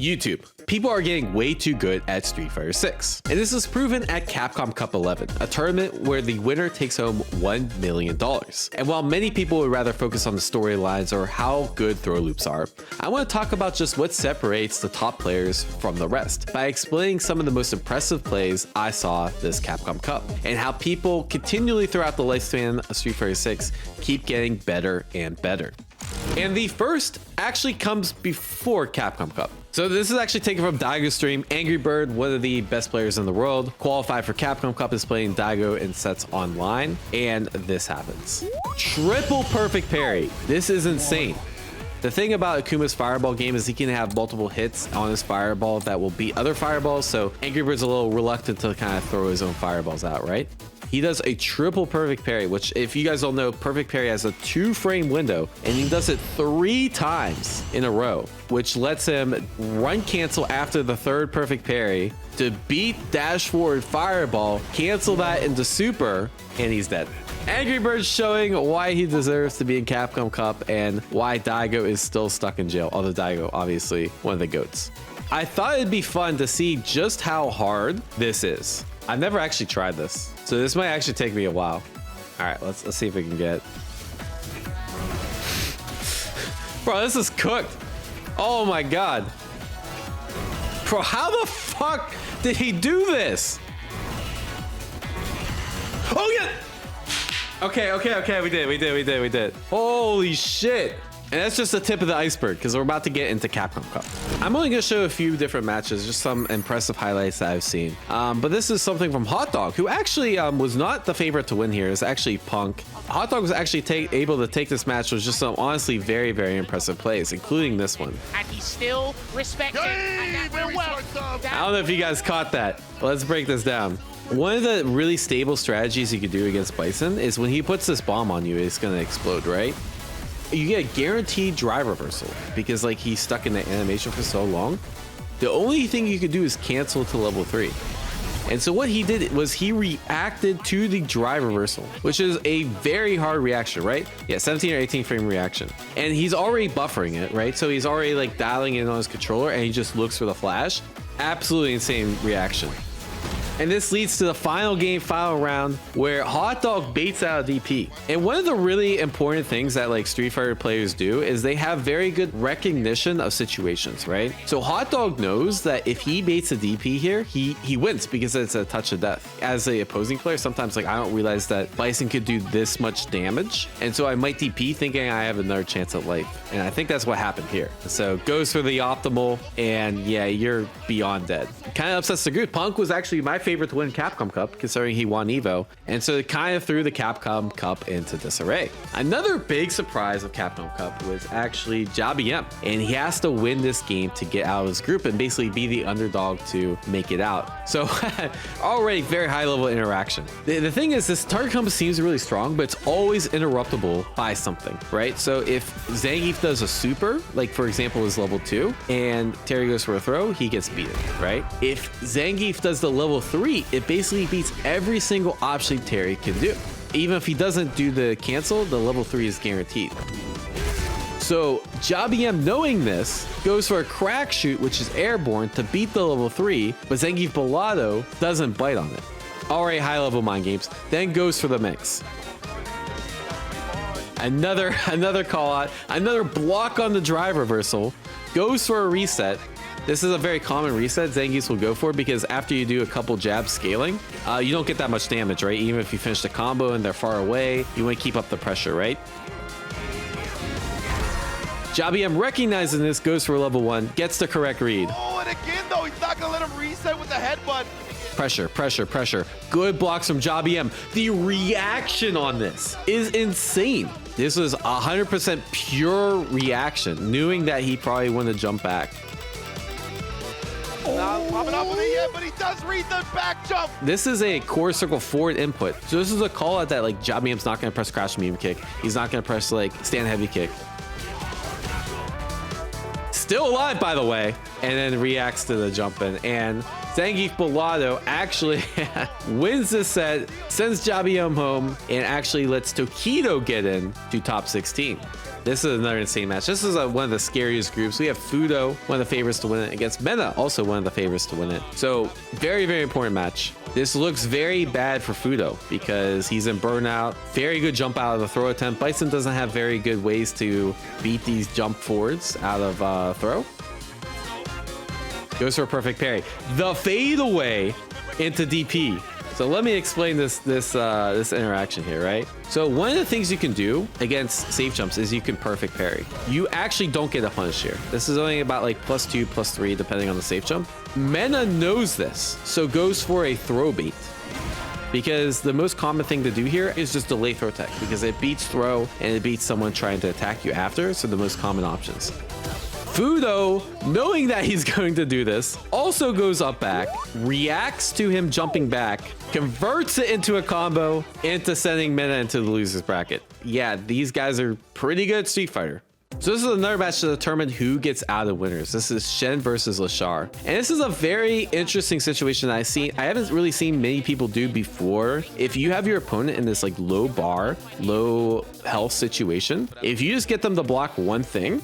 YouTube. People are getting way too good at Street Fighter 6. And this is proven at Capcom Cup 11, a tournament where the winner takes home $1 million. And while many people would rather focus on the storylines or how good throw loops are, I want to talk about just what separates the top players from the rest by explaining some of the most impressive plays I saw this Capcom Cup and how people continually throughout the lifespan of Street Fighter 6 keep getting better and better. And the first actually comes before Capcom Cup. So this is actually taken from Daigo's stream. Angry Bird, one of the best players in the world, qualified for Capcom Cup, is playing Daigo in sets online, and this happens. Triple perfect parry. This is insane. The thing about Akuma's fireball game is he can have multiple hits on his fireball that will beat other fireballs, so Angry Bird's a little reluctant to kind of throw his own fireballs out, right? He does a triple perfect parry, which if you guys don't know, perfect parry has a 2-frame window, and he does it 3 times in a row, which lets him run cancel after the third perfect parry to beat dash forward fireball, cancel that into super, and he's dead. Angry Bird showing why he deserves to be in Capcom Cup and why Daigo is still stuck in jail, although Daigo, obviously, one of the GOATs. I thought it'd be fun to see just how hard this is. I've never actually tried this, so this might actually take me a while. All right, let's see if we can get... Bro, this is cooked. Oh my God. Bro, how the fuck did he do this? Oh yeah! Okay, we did. Holy shit. And that's just the tip of the iceberg because we're about to get into Capcom Cup. I'm only gonna show a few different matches, just some impressive highlights that I've seen. But this is something from Hot Dog, who actually was not the favorite to win here. It's actually Punk. Hot Dog was actually able to take this match with just some honestly very, very impressive plays, including this one. And he's still respected. I don't know if you guys caught that. Let's break this down. One of the really stable strategies you could do against Bison is when he puts this bomb on you, it's gonna explode, right? You get a guaranteed drive reversal because like he's stuck in the animation for so long. The only thing you could do is cancel to level 3. And so what he did was he reacted to the drive reversal, which is a very hard reaction, right? Yeah, 17 or 18 frame reaction. And he's already buffering it, right? So he's already like dialing in on his controller and he just looks for the flash. Absolutely insane reaction. And this leads to the final game, final round, where Hot Dog baits out a DP. And one of the really important things that like Street Fighter players do is they have very good recognition of situations, right? So Hot Dog knows that if he baits a DP here, he wins because it's a touch of death. As a opposing player, sometimes like I don't realize that Bison could do this much damage. And so I might DP thinking I have another chance at life. And I think that's what happened here. So goes for the optimal, and yeah, you're beyond dead. Kind of upsets the group. Punk was actually my favorite to win Capcom Cup, considering he won Evo, and so it kind of threw the Capcom Cup into disarray. Another big surprise of Capcom Cup was actually JBM, and he has to win this game to get out of his group and basically be the underdog to make it out. So already very high level interaction. The thing is, this target combo seems really strong, but it's always interruptible by something, right? So if Zangief does a super, like for example is level 2, and Terry goes for a throw, he gets beaten, right? If Zangief does the level 3, it basically beats every single option Terry can do. Even if he doesn't do the cancel, the level 3 is guaranteed. So JBM, knowing this, goes for a crack shoot, which is airborne, to beat the level 3, but Zangief Bellado doesn't bite on it. Already high level mind games, then goes for the mix. Another call out, another block on the drive reversal, goes for a reset. This is a very common reset Zangief will go for because after you do a couple jabs scaling, you don't get that much damage, right? Even if you finish the combo and they're far away, you want to keep up the pressure, right? JBM recognizing this, goes for level 1, gets the correct read. Oh, and again though, he's not gonna let him reset with the headbutt. Pressure. Good blocks from JBM. The reaction on this is insane. This was 100% pure reaction, knowing that he probably wouldn't jump back. Not popping up with it yet, but he does read the back jump. This is a core circle forward input. So this is a call out that like JBM's not gonna press crash medium kick. He's not gonna press like stand heavy kick. Still alive, by the way, and then reacts to the jump in. And Zangief Bellado actually wins this set, sends JBM home, and actually lets Tokido get in to top 16. This is another insane match. This is one of the scariest groups. We have Fudo, one of the favorites to win it, against Mena, also one of the favorites to win it. So very, very important match. This looks very bad for Fudo because he's in burnout. Very good jump out of the throw attempt. Bison doesn't have very good ways to beat these jump forwards out of throw. Goes for a perfect parry. The fade away into DP. So let me explain this interaction here, right? So one of the things you can do against safe jumps is you can perfect parry. You actually don't get a punish here. This is only about like +2, +3, depending on the safe jump. Mena knows this, so goes for a throw bait. Because the most common thing to do here is just delay throw tech, because it beats throw and it beats someone trying to attack you after. So the most common options. Fudo, knowing that he's going to do this, also goes up back, reacts to him jumping back, converts it into a combo, into sending Mena into the loser's bracket. Yeah, these guys are pretty good at Street Fighter. So this is another match to determine who gets out of winners. This is Shen versus Lashar. And this is a very interesting situation I haven't really seen many people do before. If you have your opponent in this like low bar, low health situation, if you just get them to block one thing,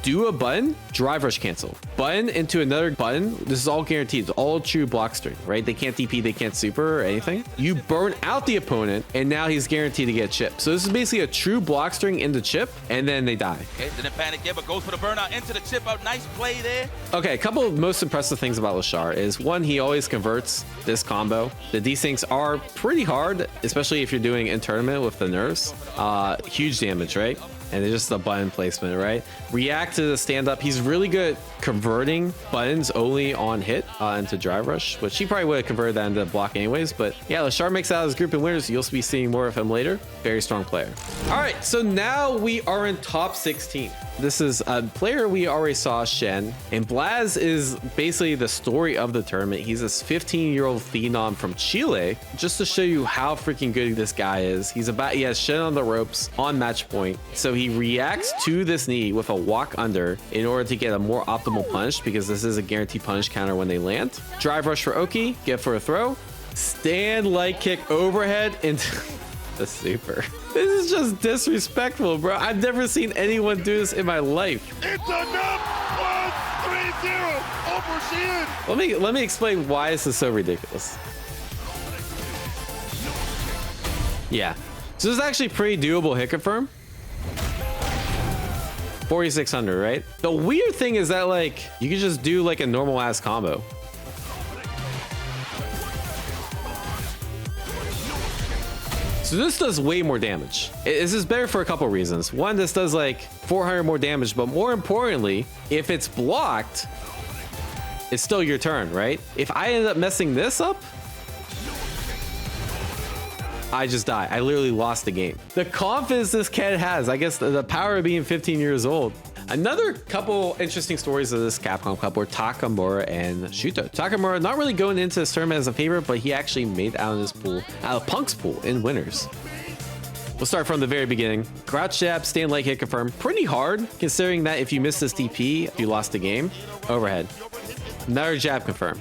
do a button, drive rush cancel. Button into another button. This is all guaranteed. It's all true block string, right? They can't DP, they can't super or anything. You burn out the opponent, and now he's guaranteed to get chip. So this is basically a true block string into chip, and then they die. Okay, didn't panic yet, but goes for the burnout into the chip out. Nice play there. Okay, a couple of most impressive things about Lashar is one, he always converts this combo. The desyncs are pretty hard, especially if you're doing in tournament with the nerfs. Huge damage, right? And it's just the button placement, right? React to the stand up. He's really good at converting buttons only on hit into drive rush, which he probably would have converted that into block anyways. But yeah, Lashar makes out his group in winners. You'll be seeing more of him later. Very strong player. All right, so now we are in top 16. This is a player we already saw, Shen, and Blaz is basically the story of the tournament. He's this 15-year-old phenom from Chile. Just to show you how freaking good this guy is, he has Shen on the ropes on match point. So he reacts to this knee with a walk under in order to get a more optimal punish, because this is a guaranteed punish counter when they land. Drive rush for Oki, get for a throw, stand light kick overhead into the super. This is just disrespectful, bro. I've never seen anyone do this in my life. It's enough. 1-3-0 over Shen. Let me explain why this is so ridiculous. Yeah. So this is actually pretty doable hit confirm. 4,600, right? The weird thing is that like you can just do like a normal ass combo. So this does way more damage. This is better for a couple reasons. One, this does like 400 more damage, but more importantly, if it's blocked, it's still your turn, right? If I end up messing this up, I just die. I literally lost the game. The confidence this kid has, I guess the power of being 15 years old. Another couple interesting stories of this Capcom Cup were Takamura and Shuto. Takamura not really going into this tournament as a favorite, but he actually made out of his pool, out of Punk's pool in winners. We'll start from the very beginning. Crouch jab, stand light hit confirm. Pretty hard, considering that if you miss this DP, you lost the game. Overhead. Another jab confirm.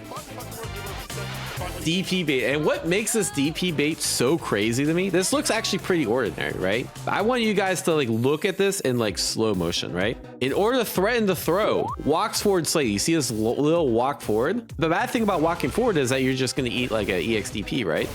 DP bait. And what makes this DP bait so crazy to me, this looks actually pretty ordinary, right? I want you guys to like look at this in like slow motion, right? In order to threaten the throw, walks forward slightly. You see this little walk forward? The bad thing about walking forward is that you're just going to eat like an EXDP, right?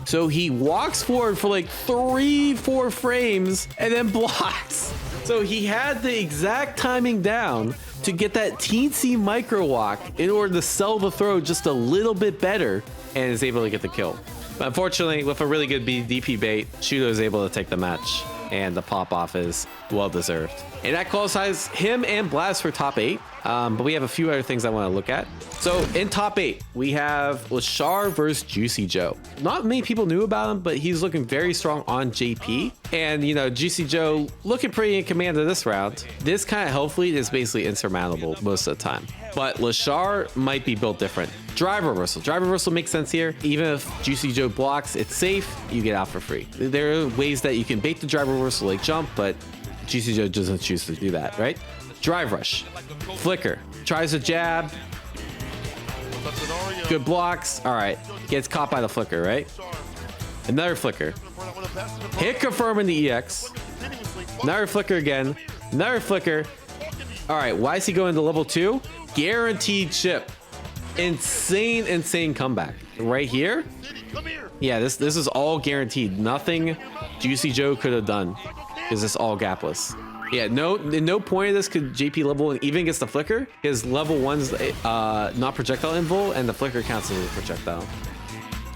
So he walks forward for like 3-4 frames and then blocks. So he had the exact timing down to get that teensy micro walk in order to sell the throw just a little bit better, and is able to get the kill. But unfortunately, with a really good DP bait, Shuto is able to take the match, and the pop off is well deserved. And that qualifies him and Blast for top 8. But we have a few other things I want to look at. So in top 8, we have Lashar versus Juicy Joe. Not many people knew about him, but he's looking very strong on JP. And, you know, Juicy Joe looking pretty in command of this round. This kind of health lead is basically insurmountable most of the time. But Lashar might be built different. Drive reversal. Drive reversal makes sense here. Even if Juicy Joe blocks, it's safe. You get out for free. There are ways that you can bait the drive reversal like jump, but Juicy Joe doesn't choose to do that, right? Drive rush. Flicker. Tries a jab. Good blocks. All right. Gets caught by the flicker, right? Another flicker. Hit confirm in the EX. Another flicker again. Another flicker. All right, why is he going to level 2? Guaranteed chip. Insane comeback. Right here? Yeah, this is all guaranteed. Nothing Juicy Joe could have done because it's all gapless. Yeah, no point of this could JP level and even gets the flicker because level 1's not projectile invul and the flicker counts as a projectile.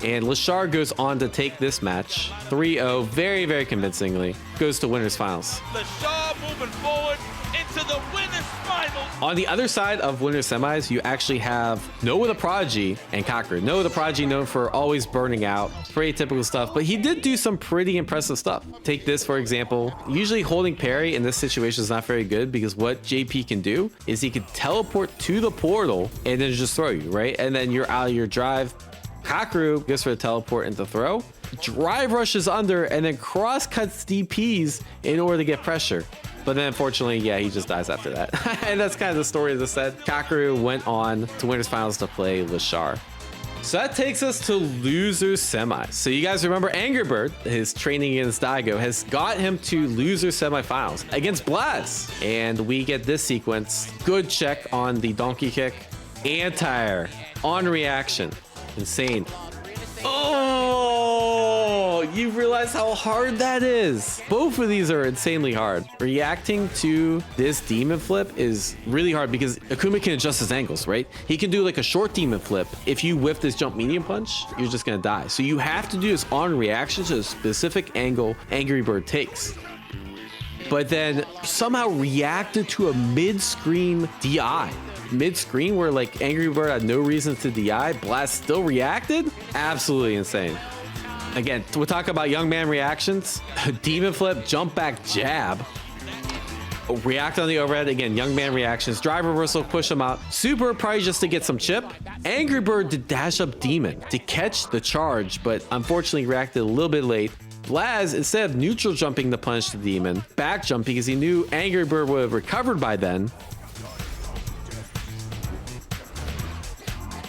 And Lashar goes on to take this match 3-0 very convincingly. Goes to winners finals. Lashar moving forward into the winners finals. On the other side of winners semis, you actually have Noah the Prodigy and Kakeru. Noah the Prodigy known for always burning out. Pretty typical stuff, but he did do some pretty impressive stuff. Take this for example. Usually holding parry in this situation is not very good because what JP can do is he can teleport to the portal and then just throw you, right? And then you're out of your drive. Kakeru goes for the teleport and the throw. Drive rushes under and then cross cuts DPs in order to get pressure. But then unfortunately, yeah, he just dies after that. And that's kind of the story of the set. Kakeru went on to winners finals to play Lashar. So that takes us to losers semis. So you guys remember Angry Bird, his training against Daigo, has got him to loser semifinals against Blaz. And we get this sequence. Good check on the donkey kick. Anti-air on reaction. Insane. Oh, you realize how hard that is. Both of these are insanely hard. Reacting to this demon flip is really hard because Akuma can adjust his angles, right? He can do like a short demon flip. If you whiff this jump medium punch, you're just gonna die. So you have to do this on reaction to a specific angle Angry Bird takes. But then somehow reacted to a mid-screen DI. Mid-screen where like Angry Bird had no reason to DI, Blast still reacted? Absolutely insane. Again, we'll talk about young man reactions. Demon flip, jump back jab. React on the overhead. Again, young man reactions. Drive reversal, push him out. Super probably just to get some chip. Angry Bird to dash up Demon to catch the charge, but unfortunately reacted a little bit late. Blaz, instead of neutral jumping to punish the Demon, back jump because he knew Angry Bird would have recovered by then.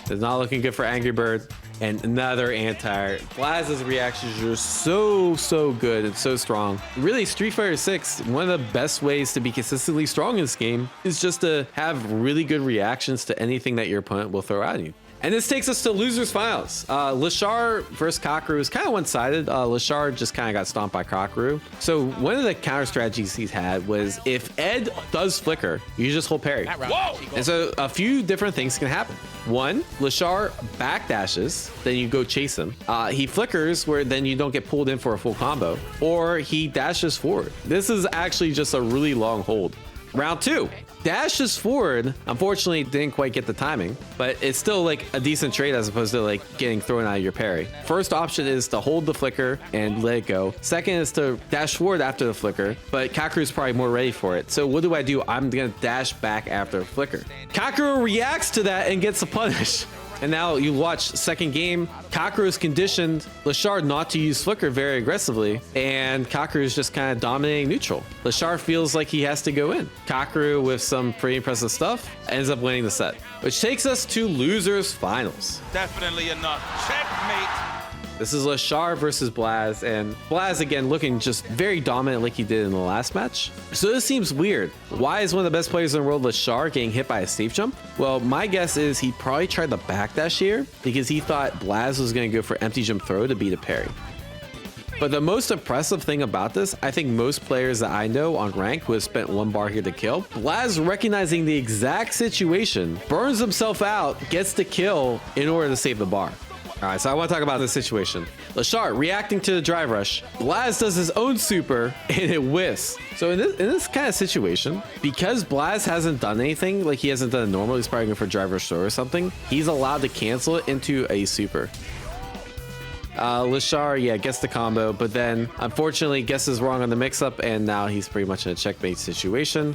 It's not looking good for Angry Bird. And another anti-air. Blaz's reactions are so good and so strong. Really, Street Fighter 6, one of the best ways to be consistently strong in this game is just to have really good reactions to anything that your opponent will throw at you. And this takes us to losers finals. Lashar versus Kakeru is kind of one-sided. Lashar just kind of got stomped by Kakeru. So one of the counter strategies he's had was if Ed does flicker, you just hold parry. Whoa! And so a few different things can happen. One, Lashar backdashes, then you go chase him. He flickers where then you don't get pulled in for a full combo, or he dashes forward. This is actually just a really long hold. Round 2. Dashes forward, unfortunately didn't quite get the timing, but it's still like a decent trade as opposed to like getting thrown out of your parry. First option is to hold the flicker and let it go. Second is to dash forward after the flicker, but Kakeru's probably more ready for it. So what do? I'm gonna dash back after a flicker. Kakeru reacts to that and gets a punish. And now you watch second game, Kakeru's conditioned Lashar not to use flicker very aggressively, and Kakeru is just kind of dominating neutral. Lashar feels like he has to go in. Kakeru, with some pretty impressive stuff, ends up winning the set. Which takes us to losers finals. Definitely enough. Checkmate. This is Lashar versus Blaz, and Blaz again looking just very dominant like he did in the last match. So this seems weird. Why is one of the best players in the world, Lashar, getting hit by a safe jump? Well, my guess is he probably tried the backdash here because he thought Blaz was going to go for empty jump throw to beat a parry. But the most impressive thing about this, I think most players that I know on rank who have spent 1 bar here to kill, Blaz recognizing the exact situation, burns himself out, gets the kill in order to save the bar. All right, so I want to talk about this situation. Lashar reacting to the drive rush. Blaz does his own super and it whiffs. So in this kind of situation, because Blaz hasn't done anything, like he hasn't done a normal, he's probably going for drive rush throw or something, he's allowed to cancel it into a super. Lashar, yeah, gets the combo, but then unfortunately guesses wrong on the mix-up, and now he's pretty much in a checkmate situation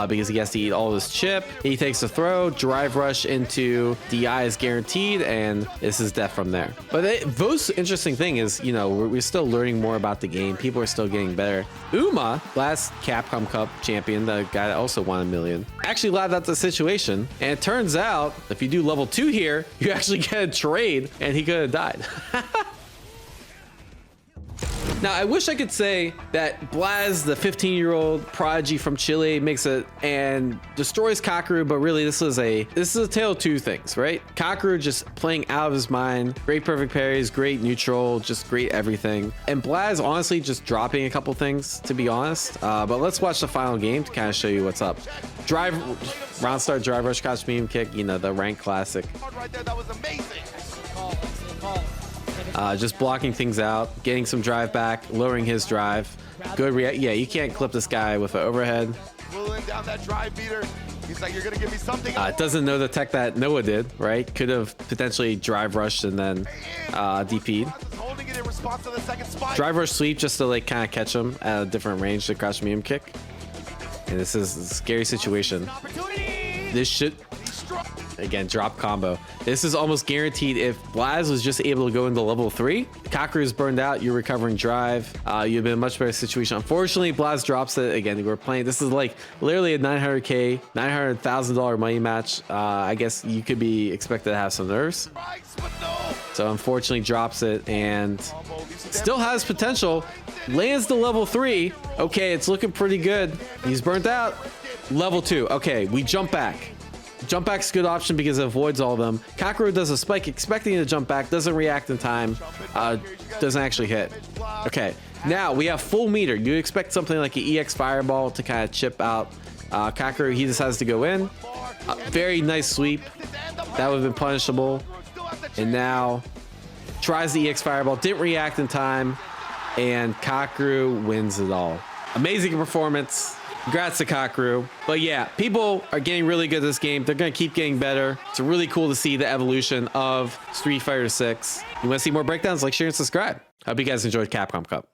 because he has to eat all this chip. He takes a throw, drive rush into DI is guaranteed, and this is death from there. But the most interesting thing is, you know, we're still learning more about the game. People are still getting better. Uma, last Capcom Cup champion, the guy that also won $1 million, actually laughed at the situation, and it turns out if you do level 2 here, you actually get a trade, and he could have died. Now, I wish I could say that Blaz, the 15-year-old prodigy from Chile, makes it and destroys Kakeru, but really this is a tale of two things, right? Kakeru just playing out of his mind, great perfect parries, great neutral, just great everything. And Blaz honestly just dropping a couple things, to be honest. But let's watch the final game to kind of show you what's up. Round start drive rush, catch medium kick, you know, the rank classic. Right there, that was amazing. Just blocking things out, getting some drive back, lowering his drive. Good react. Yeah, you can't clip this guy with an overhead. Pulling down that drive beater. He's like, you're gonna give me something. Doesn't know the tech that Noah did, right? Could have potentially drive rushed and then DP'd. Holding it in response to the second spike. Drive rush sweep just to like kind of catch him at a different range to crouch medium kick. And this is a scary situation. This should, again, drop combo. This is almost guaranteed. If Blaz was just able to go into level 3, Kakeru's burned out, you're recovering drive, you've been in a much better situation. Unfortunately, Blaz drops it. Again, we're playing, this is like literally a $900K, $900,000 money match. I guess you could be expected to have some nerves. So unfortunately drops it and still has potential. Lands the level 3. Okay, it's looking pretty good. He's burnt out. Level 2. Okay, we jump back. Jump back's a good option because it avoids all of them. Kakeru does a spike expecting to jump back, doesn't react in time, doesn't actually hit. Okay, now we have full meter. You expect something like an EX Fireball to kind of chip out Kakeru. He decides to go in. Very nice sweep. That would have been punishable. And now tries the EX Fireball, didn't react in time, and Kakeru wins it all. Amazing performance. Congrats to Kakeru. But yeah, people are getting really good at this game. They're going to keep getting better. It's really cool to see the evolution of Street Fighter 6. You want to see more breakdowns? Like, share, and subscribe. Hope you guys enjoyed Capcom Cup.